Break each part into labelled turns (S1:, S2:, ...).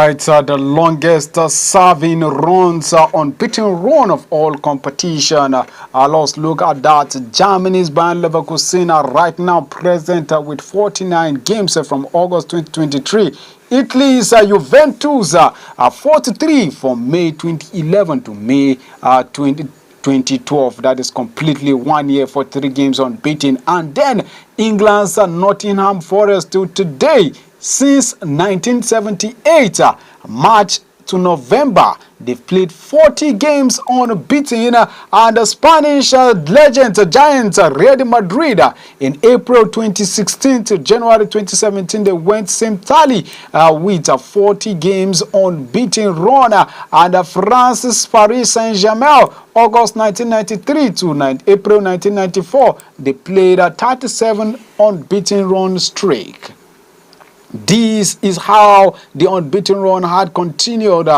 S1: right, the longest serving runs unbeaten run of all competition. Let's look at that. Germany's Bayern Leverkusen are right now present with 49 games from August 2023. Italy's Juventus 43 from May 2011 to May 2012. That is completely 1 year for 3 games unbeaten. And then England's Nottingham Forest to today. Since 1978, March to November, they've played 40 games unbeaten. And the Spanish legend, giant Real Madrid, in April 2016 to January 2017, they went same tally with 40 games unbeaten run. And France's Paris Saint-Germain, August 1993 to April 1994, they played a 37 unbeaten run streak. This is how the unbeaten run had continued,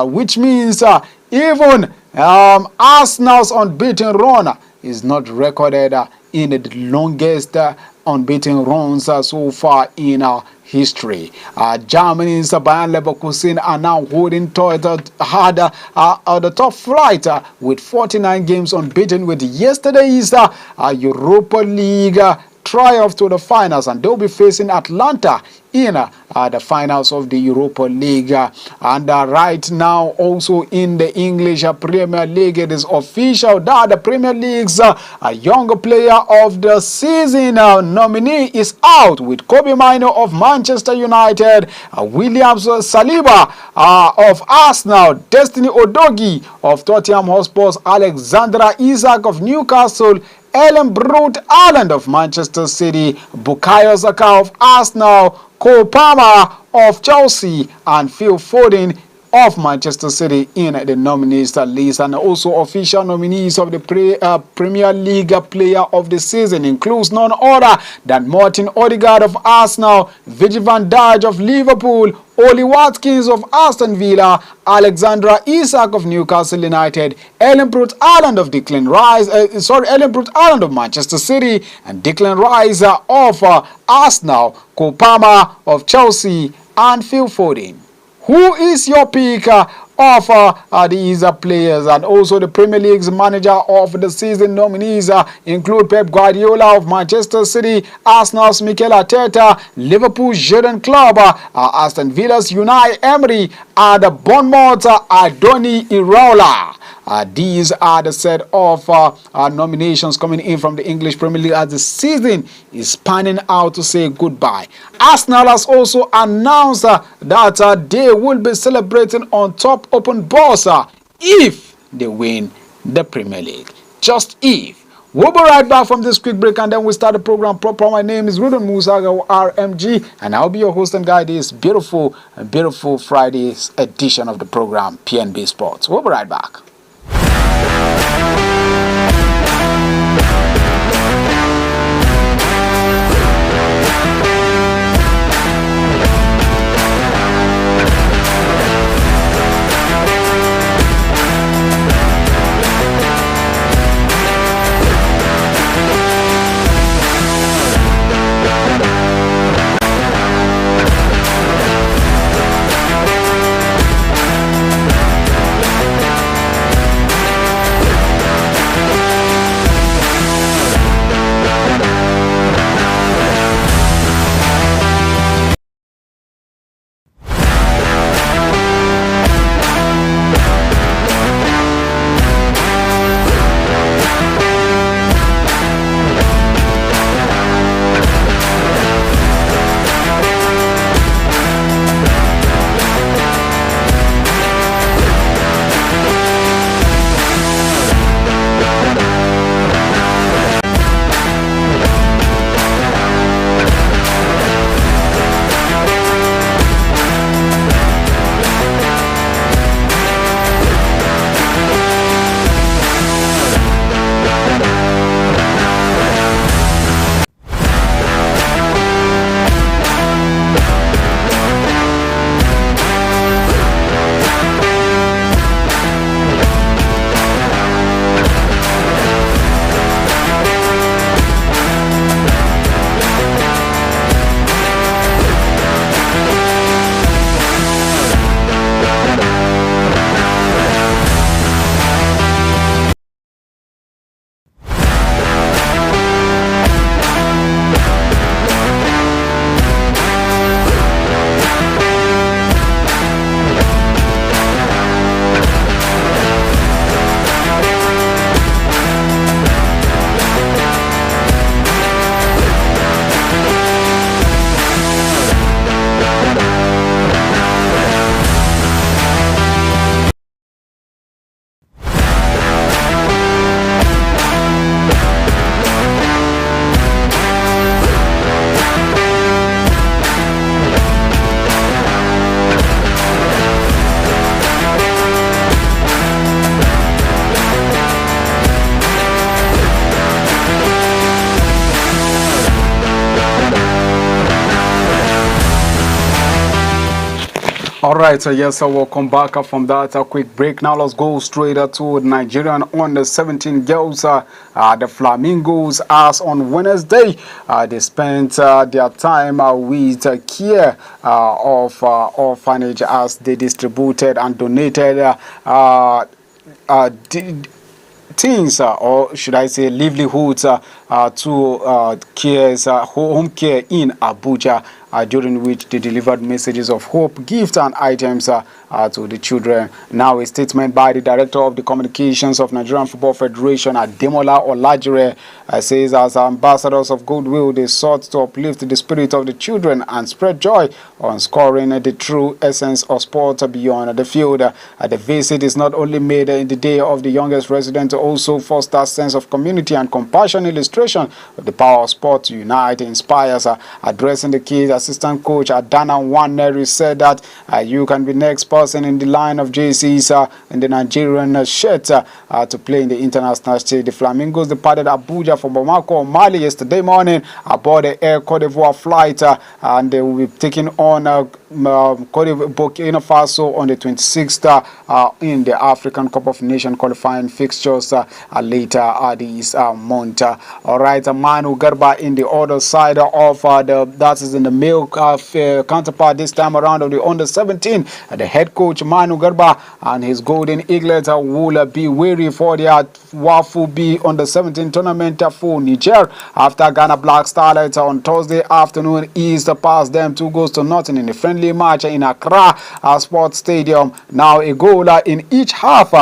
S1: which means even Arsenal's unbeaten run is not recorded in the longest unbeaten runs so far in history. Germany's Bayern Leverkusen are now holding hard the top flight with 49 games unbeaten, with yesterday's Europa League triumph to the finals, and they'll be facing Atlanta in the finals of the Europa League. And right now also in the English Premier League, it is official that the Premier League's younger player of the season nominee is out, with Kobbie Maino of Manchester United, Williams Saliba of Arsenal, Destiny Udogie of Tottenham Hotspur, Alexander Isak of Newcastle, Erling Haaland of Manchester City, Bukayo Saka of Arsenal, Cole Palmer of Chelsea, and Phil Foden of Manchester City in the nominees list. And also official nominees of the Premier League Player of the Season includes none other than Martin Odegaard of Arsenal, Virgil van Dijk of Liverpool, Ollie Watkins of Aston Villa, Alexander Isak of Newcastle United, Erling Haaland of Haaland of Manchester City, and Declan Rice of Arsenal, Cole Palmer of Chelsea, and Phil Foden. Who is your pick of these players? And also the Premier League's manager of the season nominees include Pep Guardiola of Manchester City, Arsenal's Mikel Arteta, Liverpool's Jurgen Klopp, Aston Villa's Unai Emery, and Bournemouth's Adoni Iraola. These are the set of nominations coming in from the English Premier League as the season is panning out to say goodbye. Arsenal has also announced that they will be celebrating on top open balls if they win the Premier League. Just if. We'll be right back from this quick break, and then we start the program proper. My name is Ruben Musaga, RMG, and I'll be your host and guide this beautiful Friday's edition of the program, PNB Sports. We'll be right back. All right, so yes, so welcome back from that quick break. Now let's go straight to Nigerian under 17 girls. The Flamingos, as on Wednesday, they spent their time with care of orphanage as they distributed and donated things, or should I say livelihoods, to home care in Abuja, during which they delivered messages of hope, gifts, and items to the children. Now, a statement by the director of the communications of Nigerian Football Federation, Ademola Olajire, says, as ambassadors of goodwill, they sought to uplift the spirit of the children and spread joy on scoring the true essence of sport beyond the field. The visit is not only made in the day of the youngest resident, also fosters sense of community and compassion, illustration of the power of sport to unite, inspires. Addressing the kids, assistant coach Adana Waneri said that you can be next person in the line of JCs in the Nigerian shirt to play in the international stage. The Flamingos departed Abuja for Bamako, Mali yesterday morning aboard the Air Cote d'Ivoire flight, and they will be taking on Burkina Faso on the 26th in the African Cup of Nations qualifying fixtures later this month. All right, Manu Garba in the other side of that is in the male counterpart this time around of the under 17. The head coach Manu Garba and his Golden Eaglets will be wary for their Wafu B under 17 tournament for Niger after Ghana Black Starlets on Thursday afternoon eased past them 2-0 in a friendly match in Accra Sports Stadium. Now a goal in each half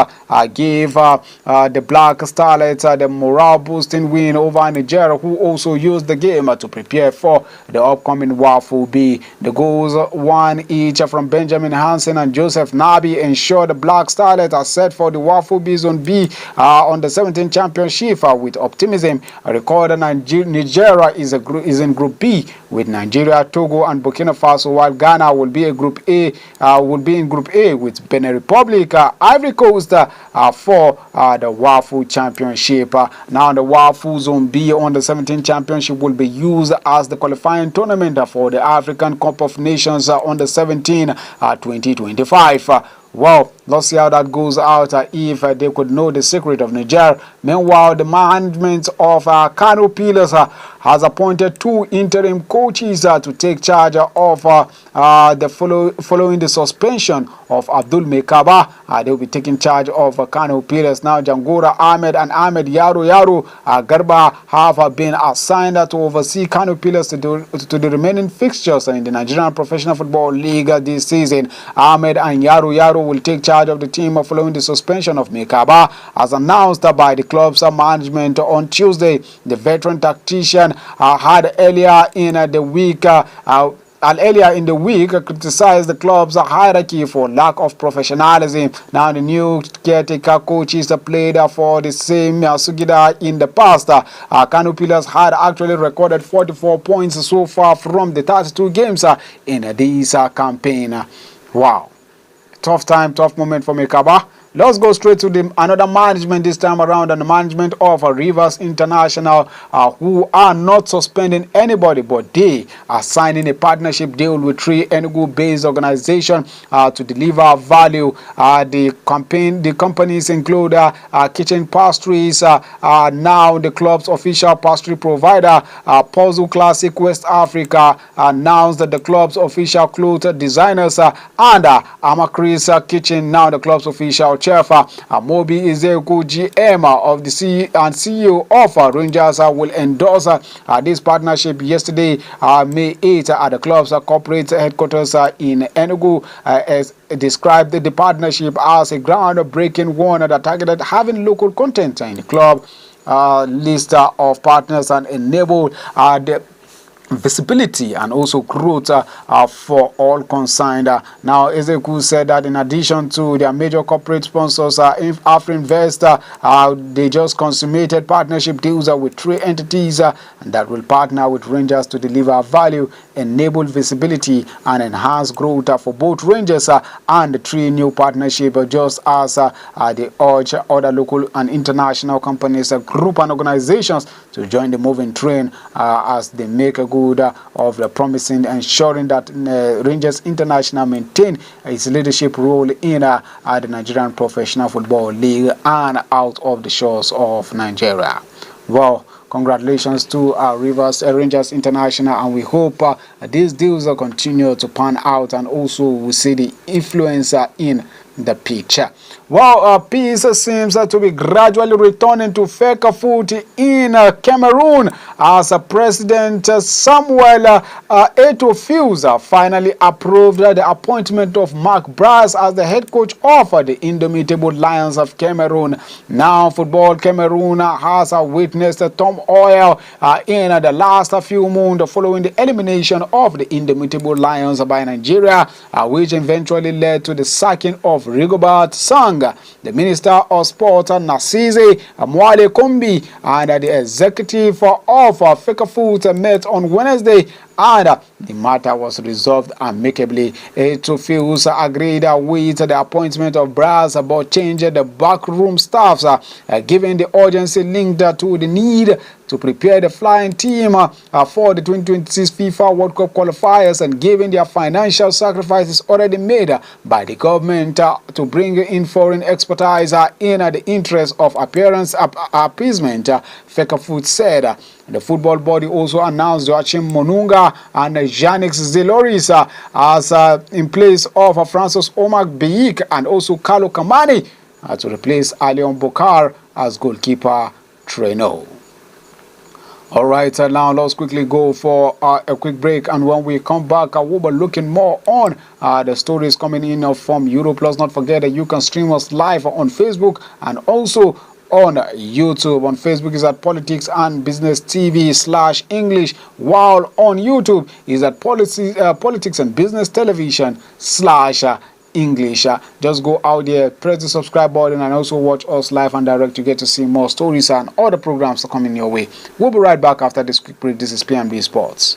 S1: gave the Black Starlets the morale boosting win over Niger, who also used the game to prepare for the upcoming Wafu B. The goals, one each from Benjamin Hansen and Joseph Nabi, ensured the Black Starlets are set for the Wafu B Zone B on the 17th championship with optimism. A record Nigeria is in Group B with Nigeria, Togo, and Burkina Faso, while Ghana will be in Group A with Benin Republic, Ivory Coast for the Wafu Championship. Now the Wafu Zone B on the 17th championship will be used as the qualifying tournament for the African Cup of Nations on the 17 2025. Well, let's see how that goes out if they could know the secret of Niger. Meanwhile, the management of Kano Pillars has appointed 2 interim coaches to take charge of following the suspension of Abdul Mekaba. They will be taking charge of Kano Pillars. Now, Jangora Ahmed and Ahmed Yaro Garba have been assigned to oversee Kano Pillars to the remaining fixtures in the Nigerian Professional Football League this season. Ahmed and Yaro will take charge of the team following the suspension of Mekaba, as announced by the club's management on Tuesday. The veteran tactician had earlier in the week criticized the club's hierarchy for lack of professionalism. Now the new caretaker coaches played for the same Sugida in the past. Kano Pillars had actually recorded 44 points so far from the 32 games in this campaign. Wow. Tough moment for Mekaba. Let's go straight to another management this time around, and the management of Rivers International, who are not suspending anybody, but they are signing a partnership deal with 3 Enugu-based organizations to deliver value. The companies include Kitchen Pastries, now the club's official pastry provider. Puzzle Classic West Africa announced that the club's official clothes designers, and Amakris Kitchen, now the club's official chef. Mobi Izeku, GM of the CEO of Rangers, will endorse this partnership yesterday, May 8, at the club's corporate headquarters in Enugu. As described the partnership as a groundbreaking one that targeted having local content in the club list of partners and enable the visibility and also growth for all concerned. Now, Ezeku said that in addition to their major corporate sponsors, AfriInvest, they just consummated partnership deals with 3 entities that will partner with Rangers to deliver value, enable visibility, and enhance growth for both Rangers and the 3 new partnerships, just as they urge other local and international companies, group and organizations to join the moving train as they make a good good of the promising, ensuring that Rangers International maintain its leadership role in the Nigerian Professional Football League and out of the shores of Nigeria. Well, congratulations to Rangers International, and we hope these deals will continue to pan out, and also we see the influence in the picture. Well, peace seems to be gradually returning to Fecafoot in Cameroon as President Samuel Eto'o finally approved the appointment of Mark Brass as the head coach of the Indomitable Lions of Cameroon. Now, Football Cameroon has witnessed turmoil in the last few months following the elimination of the Indomitable Lions by Nigeria, which eventually led to the sacking of Rigobert Song, the Minister of Sport Nasise Mwale Kombi, and the executive of Fecafoot met on Wednesday, and the matter was resolved amicably. Eto'o agreed with the appointment of Brass about changing the backroom staffs, given the urgency linked to the need to prepare the flying team for the 2026 FIFA World Cup qualifiers, and given their financial sacrifices already made by the government to bring in foreign expertise in the interest of appeasement, Fecafoot said. The football body also announced Joachim Monunga and Yannick Zeloris as in place of Francis Omar Beik and also Carlo Kamani to replace Alion Bokar as goalkeeper trainer. All right, now let's quickly go for a quick break, and when we come back, we'll be looking more on the stories coming in from Europe. Let's not forget that you can stream us live on Facebook and also on YouTube. On Facebook is at Politics and Business TV/English, while on YouTube is at Politics and Business Television/English. Just go out there, press the subscribe button, and also watch us live and direct to get to see more stories and other programs coming your way. We'll be right back after this quick break. This is P&B Sports.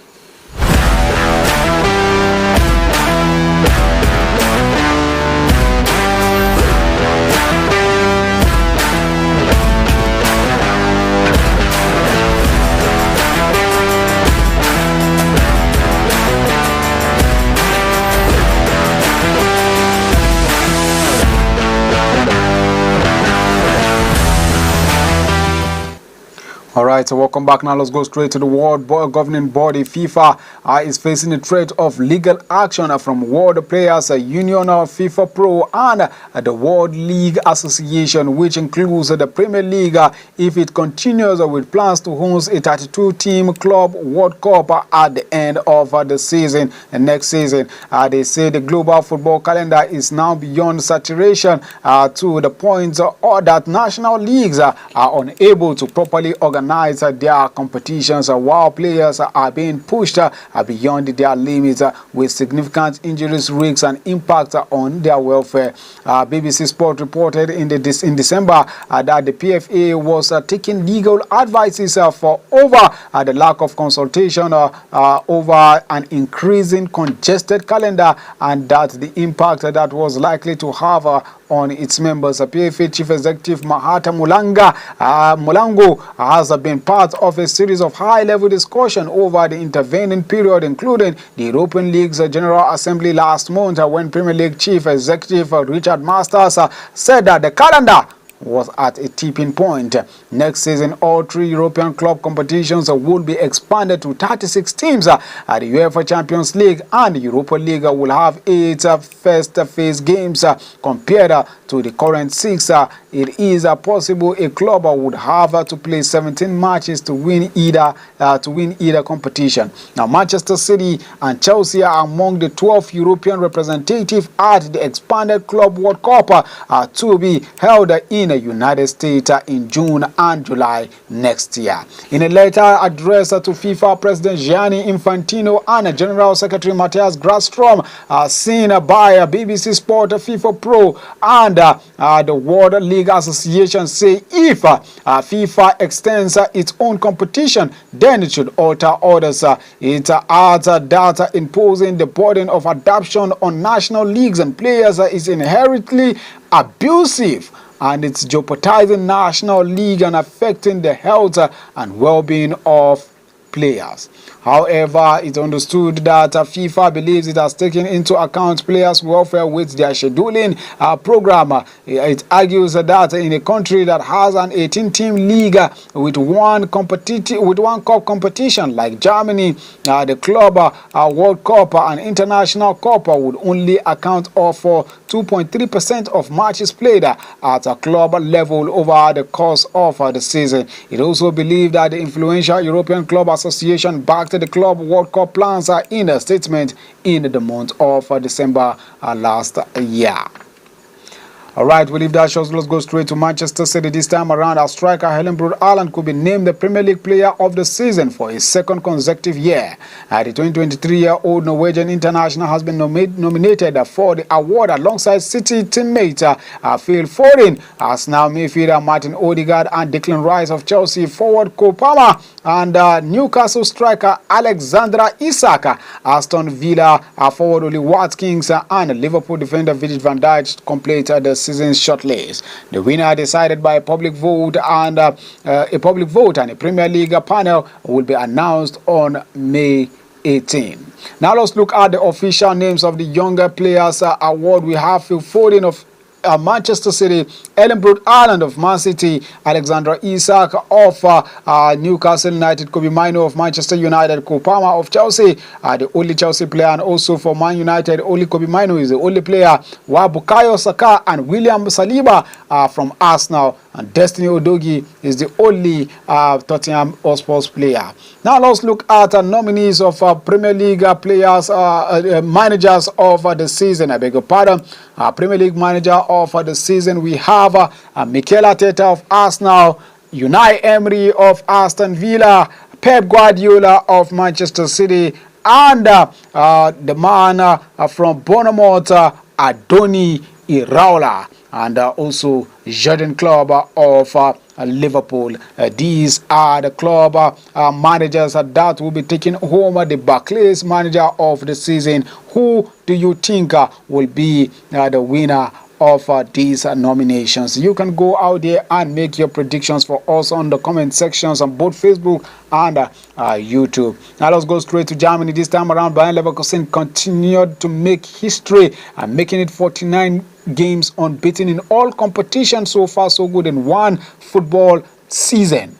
S1: All right, so welcome back. Now let's go straight to the world governing body. FIFA is facing a threat of legal action from World Players Union, FIFA Pro, and the World League Association, which includes the Premier League, if it continues with plans to host a 32-team club World Cup at the end of the season, the next season. They say the global football calendar is now beyond saturation to the point that national leagues are unable to properly organize their competitions, while players are being pushed beyond their limits with significant injuries, risks, and impact on their welfare. BBC Sport reported in December that the PFA was taking legal advices for over the lack of consultation over an increasing congested calendar, and that the impact that was likely to have on its members. PFA Chief Executive Mahata Mulango has been part of a series of high-level discussion over the intervening period, including the European League's General Assembly last month, when Premier League Chief Executive Richard Masters said that the calendar was at a tipping point. Next season, all 3 European club competitions will be expanded to 36 teams. The UEFA Champions League and the Europa League will have 8 first-phase games compared to the current 6. It is possible a club would have to play 17 matches to win either competition. Now, Manchester City and Chelsea are among the 12 European representatives at the expanded Club World Cup to be held in the United States in June and July next year. In a letter addressed to FIFA President Gianni Infantino and General Secretary Matthias Grasstrom, seen by BBC Sport, FIFA Pro, and the World League Association, say if FIFA extends its own competition, then it should alter orders. It adds that imposing the burden of adoption on national leagues and players is inherently abusive, and it's jeopardizing national league and affecting the health and well-being of players. However, it's understood that FIFA believes it has taken into account players' welfare with their scheduling program. It argues that in a country that has an 18-team league with one cup competition like Germany, the club World Cup and International Cup would only account for 2.3% of matches played at a club level over the course of the season. It also believed that the influential European Club Association backed the club World Cup plans in a statement in the month of December last year. All right, we leave that short. Let's go straight to Manchester City. This time around, our striker Erling Haaland could be named the Premier League Player of the Season for his second consecutive year. The 23-year-old Norwegian international has been nominated for the award alongside City teammate Phil Foden, Arsenal midfielder Martin Odegaard, and Declan Rice of Chelsea forward Cole Palmer, and Newcastle striker Alexander Isak, Aston Villa forward Ollie Watkins, and Liverpool defender Virgil van Dijk complete the season's shortlist. The winner decided by a public vote, and a Premier League panel will be announced on May 18. Now let's look at the official names of the Younger Players Award. We have Phil Foden of Manchester City, Erling Haaland of Man City, Alexander Isak of Newcastle United, Kobbie Maino of Manchester United, Cole Palmer of Chelsea, the only Chelsea player, and also for Man United, only Kobbie Maino is the only player, while Bukayo Saka and William Saliba from Arsenal, and Destiny Udogie is the only Tottenham Hotspur player. Now let's look at nominees of Premier League players, managers of the season. I beg your pardon. Premier League manager of the season, we have Mikel Arteta of Arsenal, Unai Emery of Aston Villa, Pep Guardiola of Manchester City, and the man from Bournemouth, Adoni Iraola, and also Jurgen Klopp of Liverpool. These are the club managers that will be taking home the Barclays Manager of the Season. Who do you think will be the winner of these nominations? You can go out there and make your predictions for us on the comment sections on both Facebook and YouTube. Now let's go straight to Germany. This time around, Bayern Leverkusen continued to make history and making it 49 games unbeaten in all competitions. So far so good in one football season.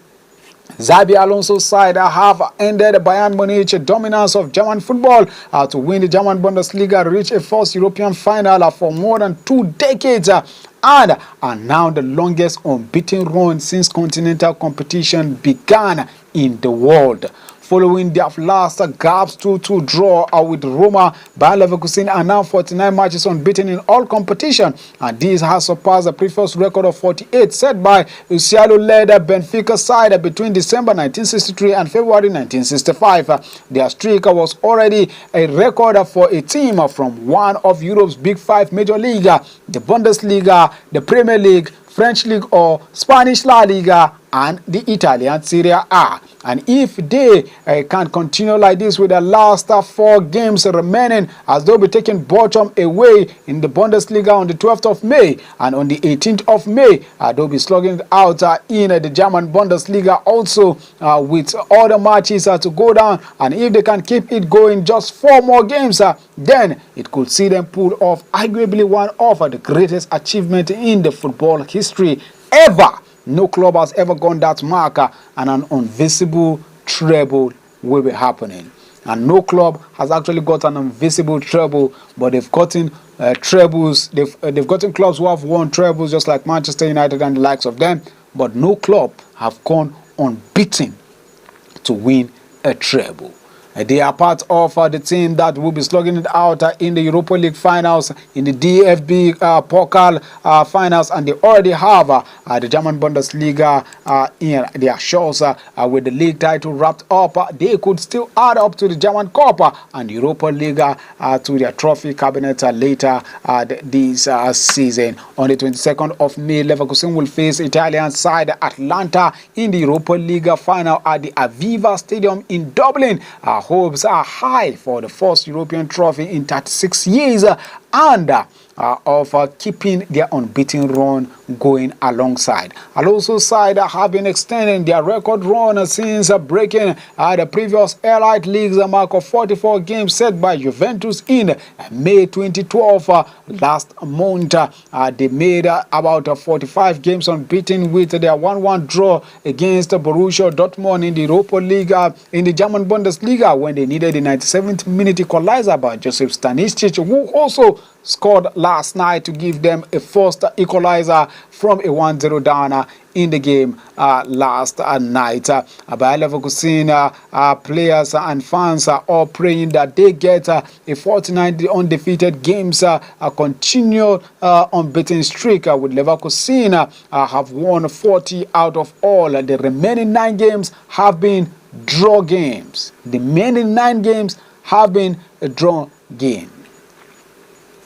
S1: Xabi Alonso's side have ended Bayern Munich's dominance of German football to win the German Bundesliga, reach a first European final for more than 2 decades, and are now the longest unbeaten run since continental competition began in the world. Following their last GAPS 2-2 draw with Roma, Bayer Leverkusen are now 49 matches unbeaten in all competition, and this has surpassed the previous record of 48 set by Usialo-led Benfica side between December 1963 and February 1965. Their streak was already a record for a team from one of Europe's big 5 major leagues, the Bundesliga, the Premier League, French League or Spanish La Liga, and the Italian Serie A. And if they can continue like this with the last 4 games remaining, as they'll be taking bottom away in the Bundesliga on the 12th of May, and on the 18th of May, they'll be slugging it out in the German Bundesliga also, with all the matches to go down. And if they can keep it going just 4 more games, then it could see them pull off arguably one of the greatest achievements in the football history ever. No club has ever gone that mark, and an invisible treble will be happening. And no club has actually got an invisible treble, but they've gotten trebles. They've gotten clubs who have won trebles, just like Manchester United and the likes of them. But no club have gone unbeaten to win a treble. They are part of the team that will be slugging it out in the Europa League finals, in the DFB Pokal finals, and they already have the German Bundesliga in their shores. With the league title wrapped up, they could still add up to the German Cup and Europa League to their trophy cabinet later this season. On the 22nd of May, Leverkusen will face Italian side Atalanta in the Europa League final at the Aviva Stadium in Dublin. Hopes are high for the first European trophy in 36 years, and of keeping their unbeaten run going alongside. Alonso's side have been extending their record run since breaking the previous Elite League's mark of 44 games set by Juventus in May 2012. Last month, they made about 45 games unbeaten with their 1-1 draw against Borussia Dortmund in the Europa League, in the German Bundesliga, when they needed the 97th minute equalizer by Joseph Stanisic, who also scored last night to give them a first equalizer from a 1-0 down in the game last night. Bayer Leverkusen players and fans are all praying that they get a 49 undefeated games continued unbeaten streak, with Leverkusen have won 40 out of all. The remaining 9 games have been draw games. The remaining 9 games have been a draw game.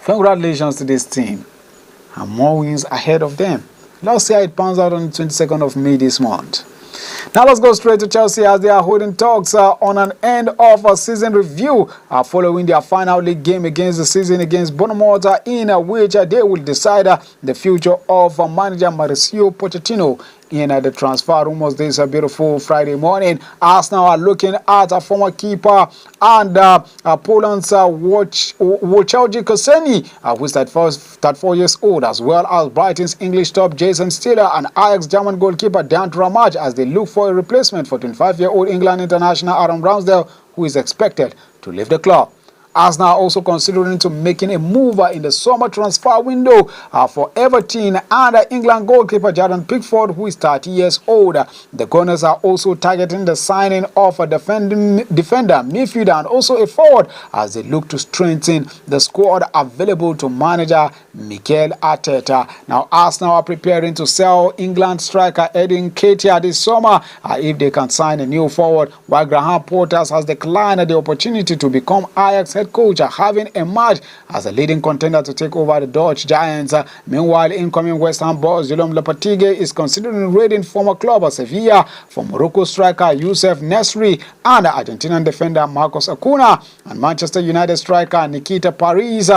S1: Congratulations to this team, and more wins ahead of them. Let's see how it pans out on the 22nd of May this month. Now let's go straight to Chelsea, as they are holding talks on an end of a season review following their final league game against the season against Bournemouth, in which they will decide the future of manager Mauricio Pochettino. In the transfer rumors this beautiful Friday morning, Arsenal are looking at a former keeper and Poland's Wojciech Koseni, who is 34 years old, as well as Brighton's English top Jason Stiller and Ajax German goalkeeper Dan Ramage, as they look for a replacement for 25-year-old England international Aaron Ramsdale, who is expected to leave the club. Arsenal are also considering making a move in the summer transfer window for Everton and England goalkeeper Jordan Pickford, who is 30 years old. The Gunners are also targeting the signing of a defender, midfielder, and also a forward, as they look to strengthen the squad available to manager Mikel Arteta. Now, Arsenal are preparing to sell England striker Eddie Nketiah this summer if they can sign a new forward, while Graham Potter has declined the opportunity to become Ajax head coach, having emerged as a leading contender to take over the Dutch Giants. Meanwhile, incoming West Ham boss Guillaume Lopetegui is considering raiding former club Sevilla for Morocco striker Youssef Nesri and Argentinian defender Marcos Acuna, and Manchester United striker Nikita Paris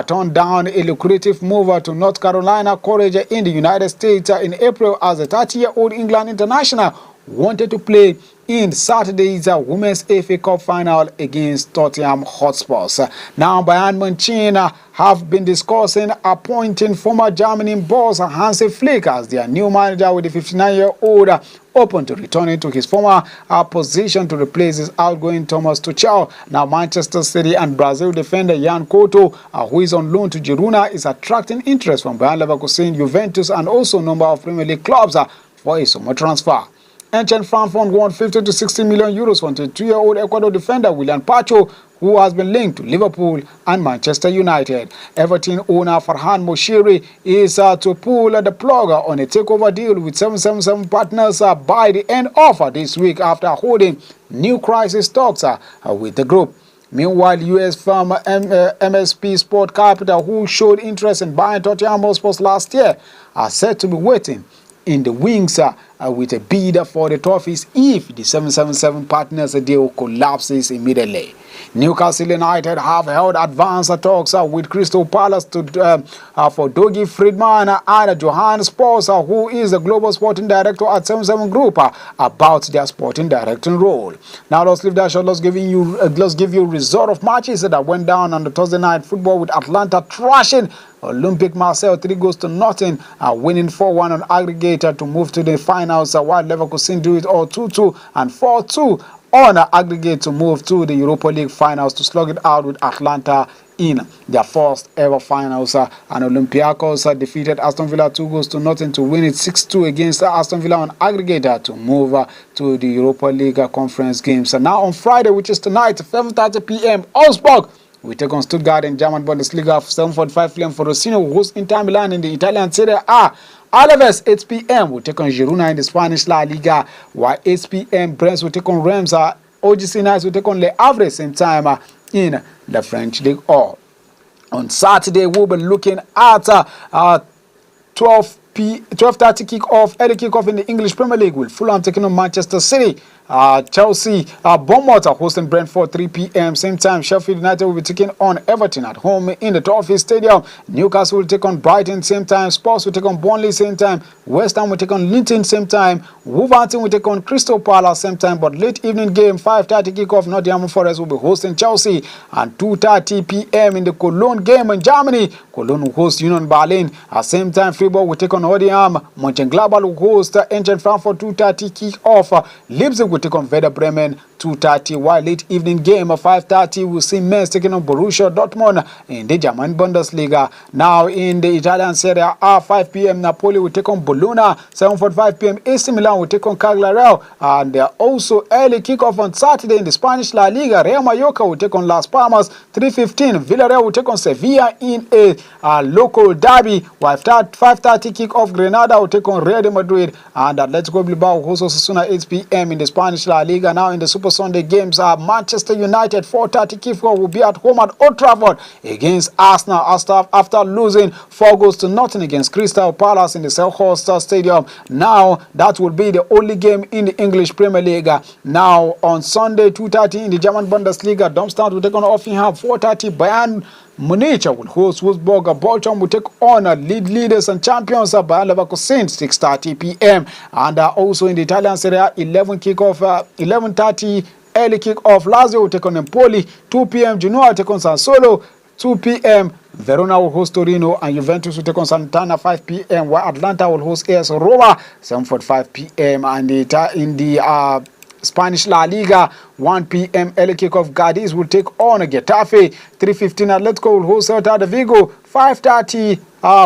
S1: turned down a lucrative move to North Carolina College in the United States in April, as a 30-year-old England international wanted to play in Saturday's Women's FA Cup final against Tottenham Hotspurs. Now, Bayern Munich have been discussing appointing former German boss Hansi Flick as their new manager, with the 59-year-old open to returning to his former position to replace his outgoing Thomas Tuchel. Now, Manchester City and Brazil defender Jan Couto, who is on loan to Girona, is attracting interest from Bayer Leverkusen, Juventus, and also a number of Premier League clubs for a summer transfer. Ancient Frankfurt won 50 to 60 million euros for 22-year-old Ecuador defender William Pacho, who has been linked to Liverpool and Manchester United. Everton owner Farhan Moshiri is to pull the plug on a takeover deal with 777 partners by the end of this week, after holding new crisis talks with the group. Meanwhile, US firm MSP Sport Capital, who showed interest in buying Tottenham Hotspur last year, are said to be waiting in the wings with a bid for the trophies if the 777 partners deal collapses immediately. Newcastle United have held advanced talks with Crystal Palace for Udogie Friedman and Johan Spors, who is the global sporting director at 77 Group, about their sporting directing role. Now let's leave that short. Let's give you result of matches that went down on the Thursday night football, with Atlanta trashing Olympic Marseille 3-0, winning 4-1 on aggregator to move to the finals, while Leverkusen do it all 2-2 and 4-2 on aggregate to move to the Europa League finals to slug it out with Atlanta in their first ever finals. And Olympiacos defeated Aston Villa 2-0 to win it 6-2 against Aston Villa on aggregator to move to the Europa League conference games. And now on Friday, which is tonight, 7:30 p.m. Augsburg we take on Stuttgart in German Bundesliga. 7:45 p.m. for Rossino, who hosts Inter Milan in the Italian Serie A. Alaves, 8 p.m. will take on Girona in the Spanish La Liga, while 8 p.m. Brest will take on Reims. OGC Nice will take on Le Havre, same time in the French League. On Saturday, we'll be looking at 12:30 kickoff, early kickoff in the English Premier League, with Fulham taking on Manchester City. Chelsea, Bournemouth are hosting Brentford 3 p.m. Same time, Sheffield United will be taking on Everton at home in the Trophy Stadium. Newcastle will take on Brighton same time. Spurs will take on Burnley same time. West Ham will take on Linton same time. Wolverhampton will take on Crystal Palace same time. But late evening game, 5:30 kickoff, Nottingham Forest will be hosting Chelsea. And 2:30 p.m. in the Cologne game in Germany, Cologne will host Union Berlin. At same time, Freiburg will take on Odiam. Mönchengladbach will host Eintracht Frankfurt. 2:30 kick-off. Leipzig will take on Werder Bremen. 2:30, while late evening game 5:30 will see Mainz taking on Borussia Dortmund in the German Bundesliga. Now in the Italian Serie A, 5 p.m. Napoli will take on Bologna. 7:45 p.m. AC Milan will take on Cagliari. And also early kickoff on Saturday in the Spanish La Liga. Real Mallorca will take on Las Palmas. 3:15 Villarreal will take on Sevilla in a local derby. While 5:30 kickoff, Granada will take on Real Madrid. And Atletico Bilbao will host Osasuna 8 p.m. in the Spanish La Liga. Now in the Super Sunday games, Manchester United 4:30 kickoff will be at home at Old Trafford against Arsenal after losing 4 goals to nothing against Crystal Palace in the Selhurst Stadium. Now that will be the only game in the English Premier League. Now on Sunday 2:30 in the German Bundesliga, Darmstadt will take on Hoffenheim. 4:30 Bayern Munich will host Wolfsburg. Bochum will take on leaders and champions Bayer Leverkusen. 6:30 p.m. And also in the Italian Serie A, 11:30 early kick-off. Lazio will take on Empoli. 2 p.m. Genoa will take on Sassuolo. 2 p.m. Verona will host Torino, and Juventus will take on Santana. 5 p.m. while Atlanta will host AS Roma. 7:45 p.m. and in the Spanish La Liga, 1 p.m. early kickoff. Cadiz will take on Getafe. 3:15 Atletico will host Celta de Vigo. 5:30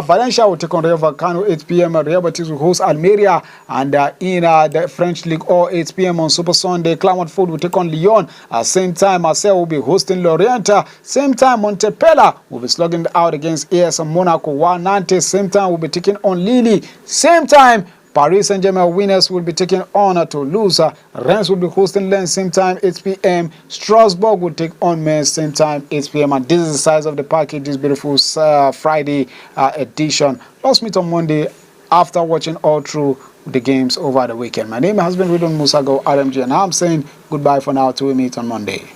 S1: Valencia will take on Rayo Vallecano. 8 p.m. Real Betis will host Almeria. And in the French League, 8 p.m. on Super Sunday, Clermont-Foot will take on Lyon. At same time, Marseille will be hosting Lorient. Same time, Montpellier will be slugging out against AS Monaco. While Nantes, same time, will be taking on Lille. Same time, Paris Saint-Germain winners will be taking on Toulouse. Reims will be hosting Lens same time 8 p.m. Strasbourg will take on Metz same time 8 p.m. And this is the size of the package, this beautiful Friday edition. Let's meet on Monday after watching all through the games over the weekend. My name has been Ridwan Musago RMG, and I'm saying goodbye for now till we meet on Monday.